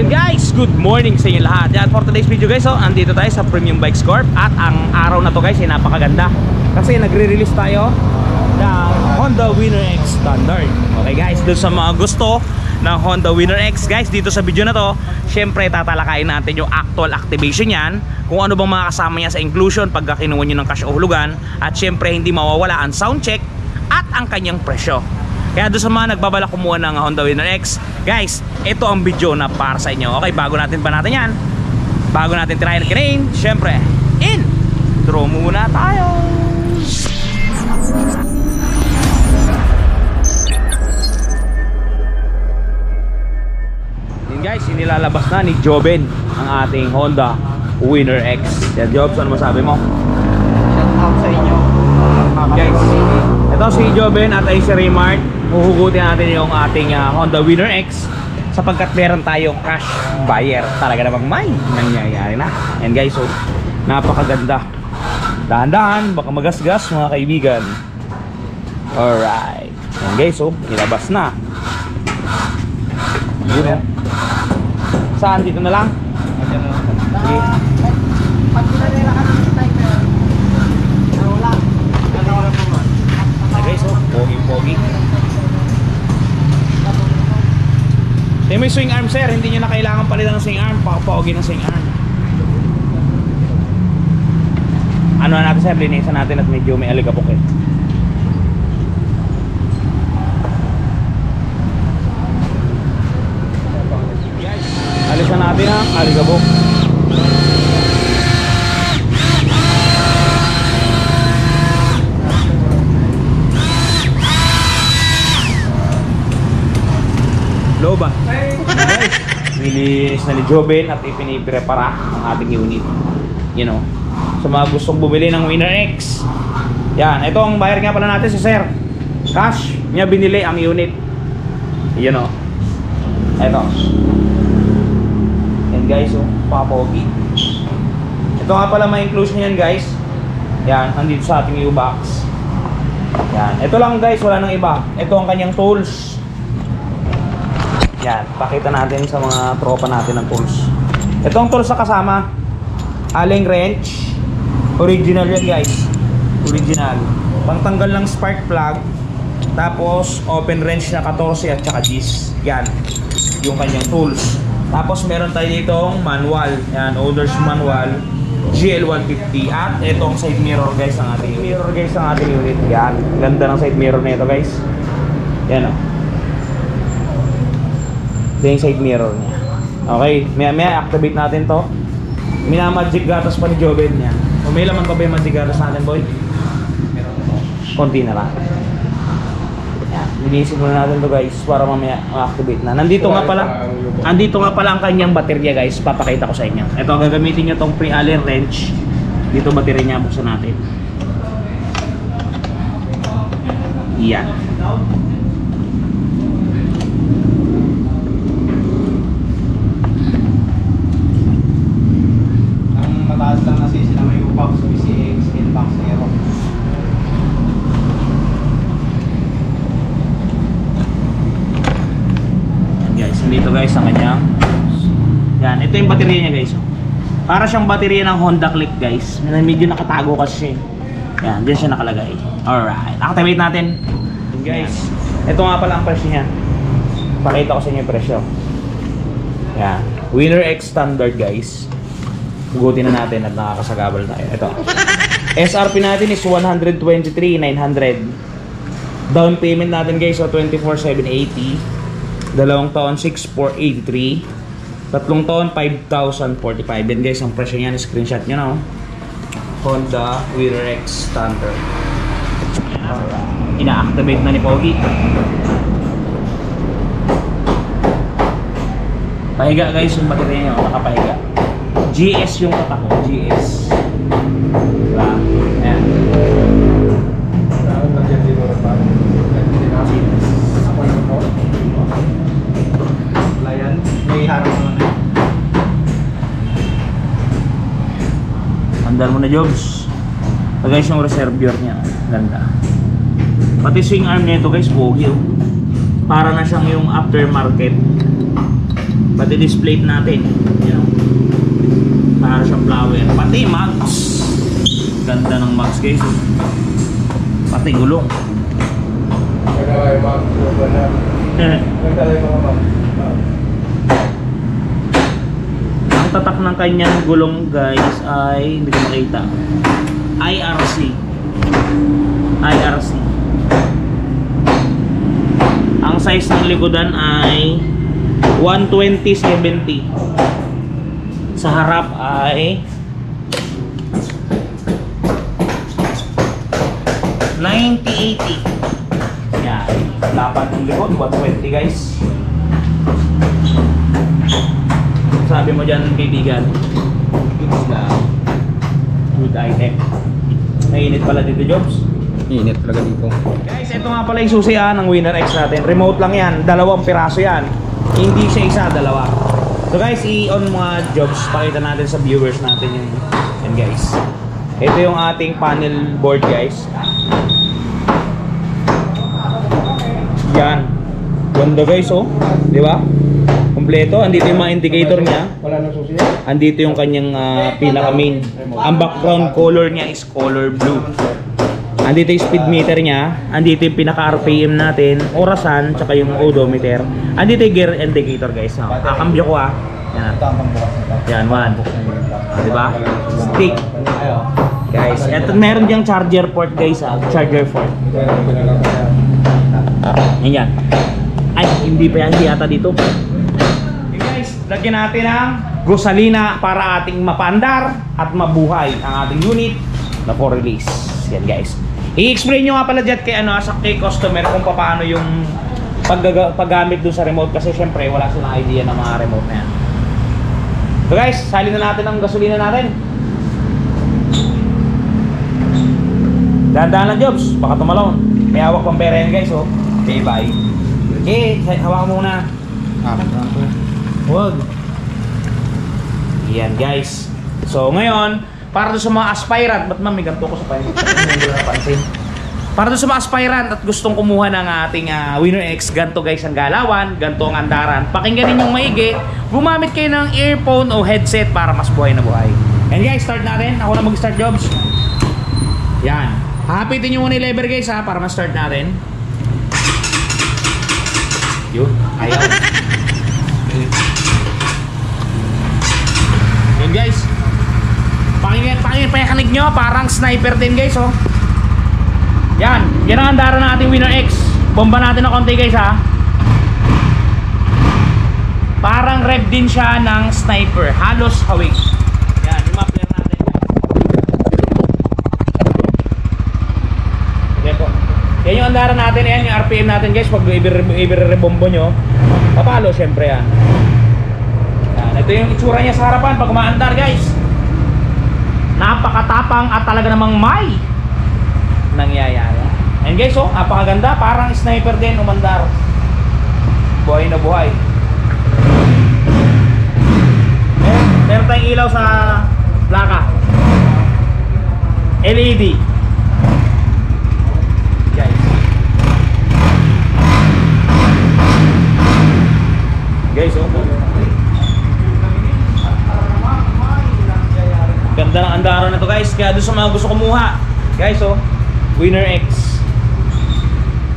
Yun guys, good morning sa inyo lahat. Yan, for today's video guys, andito tayo sa Premium Bikes Corp. At ang araw na to guys ay napakaganda kasi nagre-release tayo ng Honda Winner X Standard. Okay guys, doon sa mga gusto ng Honda Winner X guys, dito sa video na to, syempre tatalakayin natin yung actual activation yan, kung ano bang mga kasama niya sa inclusion pagka kinuha nyo ng cash o hulugan, at syempre hindi mawawala ang sound check at ang kanyang presyo. Kaya doon sa mga nagbabalak kumuha ng Honda Winner X guys, ito ang video na para sa inyo. Okay, bago natin yan, bago natin tirahin kinain, syempre intro muna tayo. Yun guys, inilalabas na ni Joben ang ating Honda Winner X. Yan Jobs, ano masabi mo? Shout out sa inyo guys, ito si Joben at ay si Raymart. Huhugutin natin yung ating Honda Winner X sapagkat meron tayong cash buyer. Talaga namang may nangyayari na. And guys, so napakaganda. Dahan-dahan, baka magasgas mga kaibigan. Alright. And guys, so ilabas na. Yun, saan? Dito na lang? Okay. Pag pinanila ka ng timer, wala. Okay, so pogi-pogi. May swing arm sir, hindi nyo na kailangan palitan ng swing arm. Pakapaugi ng swing arm. Ano na natin sir, linisan natin at medyo may aligapok eh. Guys, alisan natin ang aligapok. Low ba? Nice. Nilinis na ni Joben at ipiniprepara ang ating unit. You know, sa mga gustong bumili ng Winner X, yan, ito ang buyer nga pala natin si Sir. Cash niya binili ang unit. You know, ito. Yan guys, oh, papogi. Ito nga pala may inclusion yan guys. Yan, nandito sa ating U-box. Yan, ito lang guys, wala nang iba. Ito ang kanyang tools. Yan, pakita natin sa mga tropa natin ng tools. Itong tools sa kasama, Allen wrench. Original yan guys. Original. Pangtanggal ng spark plug. Tapos open wrench na 14 at saka G's. Yan, yung kanyang tools. Tapos meron tayo ditong manual. Yan, owner's manual GL150. At itong side mirror guys ang ating mirror guys ang ating unit. Yan, ganda ng side mirror nito guys. Yan o. Ito yung side mirror niya. Okay, maya activate natin to. Minamagic gatas pa ni Joben niya. O may laman pa ba yung magic gatas natin boy? Konti na lang. Yan, linisin muna natin to guys para mamaya ma-activate na. Nandito nga pala ang kanyang baterya guys. Papakita ko sa inyo. Ito, gagamitin nyo tong pre-Allen wrench. Dito baterya niya, buksan natin. Yan. Mataas lang kasi sila may U-box, PCX, N-box, Aero. Guys, dito guys ang kanyang. Yan, ito yung baterya niya guys. Para siyang baterya ng Honda Click guys. Medyo nakatago kasi. Yan, dyan siya nakalagay. Alright, activate natin. Guys, ito nga pala ang presyo niya. Pakita ko sa inyo yung presyo. Yan, Winner X Standard guys. Hugutin na natin at nakakasagabal tayo. Ito. SRP natin is 123,900. Down payment natin guys so 24,780. Dalawang taon 6,483. Tatlong taon 5,045. Yan guys ang presyo niyan. Screenshot nyo na. Honda Winner X Standard. Ina-activate na ni Pogi. Pahiga guys yung baterya nyo. Nakapahiga. GS yung kata ko, GS. Diba? Ayan. Layan, may harap naman eh. Andar mo na Jobs. Ito guys yung reservoir niya. Ganda. Pati swing arm niya ito guys, pogi oh. Para na siyang yung aftermarket Pati display natin. Yan o. Para siyang flower. Pati mags. Ganda ng mags guys. Pati gulong. Ang tatak ng kanyang gulong guys ay hindi ko makita. IRC. Ang size ng likodan ay 120/70. Sa harap ay 90/80. Yan. Dapat ng likod 120 guys. Sabi mo dyan kaibigan. Good item. Mainit pala dito, Jobs. Init talaga dito. Guys, ito nga pala yung susi ng Winner X natin. Remote lang yan. 2 piraso yan. Hindi siya isa, 2. So guys, i-on mga Jobs. Pakita natin sa viewers natin yung yan guys. Ito yung ating panel board guys. Yan. Ganda guys oh. Di ba? Kompleto. Andito yung mga indicator niya. Wala nang susi. Andito yung kanyang pinaka main. Ang background color niya is color blue. Andito yung speed meter niya. Andito yung pinaka RPM natin, orasan, tsaka yung odometer. Andito yung gear indicator guys. Kakambyo ko ah. Yan. Yan, 1. Diba? Stick. Guys, eto meron diyang charger port guys ah. Charger port. Yan. Ay, hindi pa yan. Hindi ata dito. Okay guys, lagyan natin ang gasolina para ating mapandar at mabuhay ang ating unit na 4-release. Yan guys. I-explain nyo nga pala dyan kay customer kung paano yung paggamit dun sa remote kasi syempre wala silang idea ng mga remote na yan. So guys, salin na natin ang gasolina natin. Dahan-dahan lang Jobs, baka tumalon. May hawak pang pera yan guys oh. Okay, bye. Okay, hawakan muna. Huwag. Yan guys. So ngayon, para doon sa mga aspirant, ba't ma'am may ganito ko sa panin? Para doon sa mga aspirant at gustong kumuha ng ating Winner X, ganito guys ang galawan, ganito ang andaran. Pakinggan ninyong maigi, gumamit kayo ng earphone o headset para mas buhay na buhay. And guys, start natin. Ako na mag-start Jobs. Yan. Hapitin nyo muna yung lever guys ha, para ma-start natin. Yun, ayaw. Yun guys. Pakinggan nyo, parang sniper din guys oh. Yan, yan ang andaran ng ating Winner X. Bomba natin na konti guys ha. Parang rev din siya ng sniper, halos hawig. Yan, yung muffler natin. Yan po. Yan yung andaran natin, yan yung RPM natin guys. Pag i-rebombo nyo, papalo syempre yan. Yan, ito yung itsura niya sa harapan pag umaandar guys. Napakatapang at talaga namang may nangyayari. And guys oh, napakaganda, parang sniper din umandar. Buhay na buhay. Meron tayong ilaw sa plaka. LED. Guys. Guys oh. Ganda ng andaran na to guys. Kaya doon sa mga gusto kumuha, guys oh, Winner X.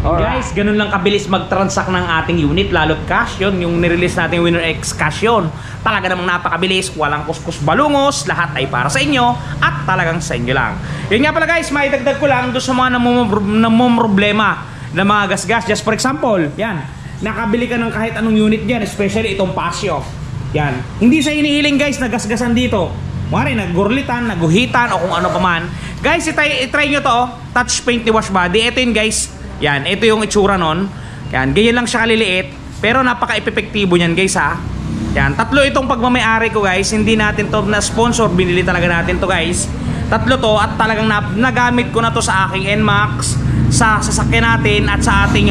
Guys, ganun lang kabilis mag-transact ng ating unit, lalo't cash yun. Yung nirelease natin Winner X cash yun. Talaga namang napakabilis, walang kuskus balungos, lahat ay para sa inyo at talagang sa inyo lang. Yun nga pala guys, maidagdag ko lang doon sa mga namumroblema na mga gasgas. Just for example, yan, nakabili ka ng kahit anong unit dyan, especially itong Pasio. Yan, hindi sa inihiling guys na gasgasan dito. Mari naggurlitan, naguhitan o kung ano pa man. Guys, i-try nyo to, touch paint ni wash body. Ito yun guys. Yan, ito yung itsura nun. Yan, ganyan lang siya kaliliit. Pero napaka-epektibo niyan guys ha. Yan, tatlo itong pagmamayari ko guys. Hindi natin to na sponsor, binili talaga natin to guys. Tatlo to at talagang nagamit ko na to sa aking NMAX, sa sasakyan natin at sa ating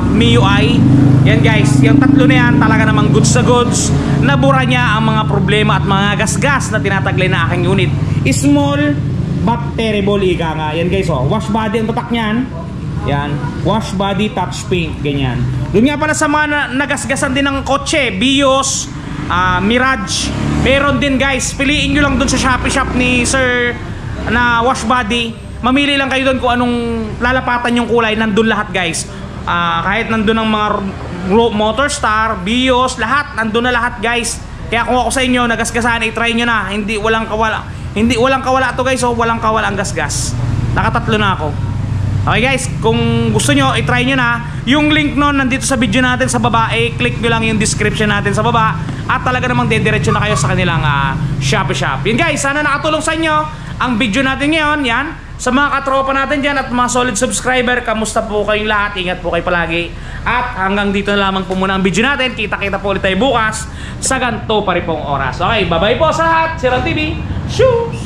MIUI. Yan guys, yung tatlo na yan talaga namang goods sa goods. Nabura niya ang mga problema at mga gasgas na tinataglay na aking unit. Small but terrible ika nga. Yan guys oh, wash body ang tatak niyan. Yan, wash body touch paint, ganyan. Doon nga pala sa mga nagasgasan din ng kotse, Bios, Mirage. Meron din guys, piliin nyo lang dun sa Shopee shop ni Sir na wash body. Mamili lang kayo dun kung anong lalapatan yung kulay. Nandun lahat guys. Kahit nandun ang mga Motorstar, Bios, lahat nandun na lahat guys. Kaya kung ako sa inyo nagasgasan, i-try nyo na. Hindi walang kawala to guys. Walang kawala ang gasgas. Nakatatlo na ako. Okay guys, kung gusto nyo, i-try nyo na. Yung link nun nandito sa video natin sa baba, click nyo lang yung description natin sa baba. At talaga namang dediretso na kayo sa kanilang Shopee shop. Yun guys, sana nakatulong sa inyo ang video natin ngayon. Yan, sa mga katropa natin dyan at mga solid subscriber, kamusta po kayong lahat? Ingat po kayo palagi. At hanggang dito na lamang po muna ang video natin. Kita-kita po ulit tayo bukas sa ganito pa rin pong oras. Okay, bye-bye po sa lahat. Si Ron TV. Shoo!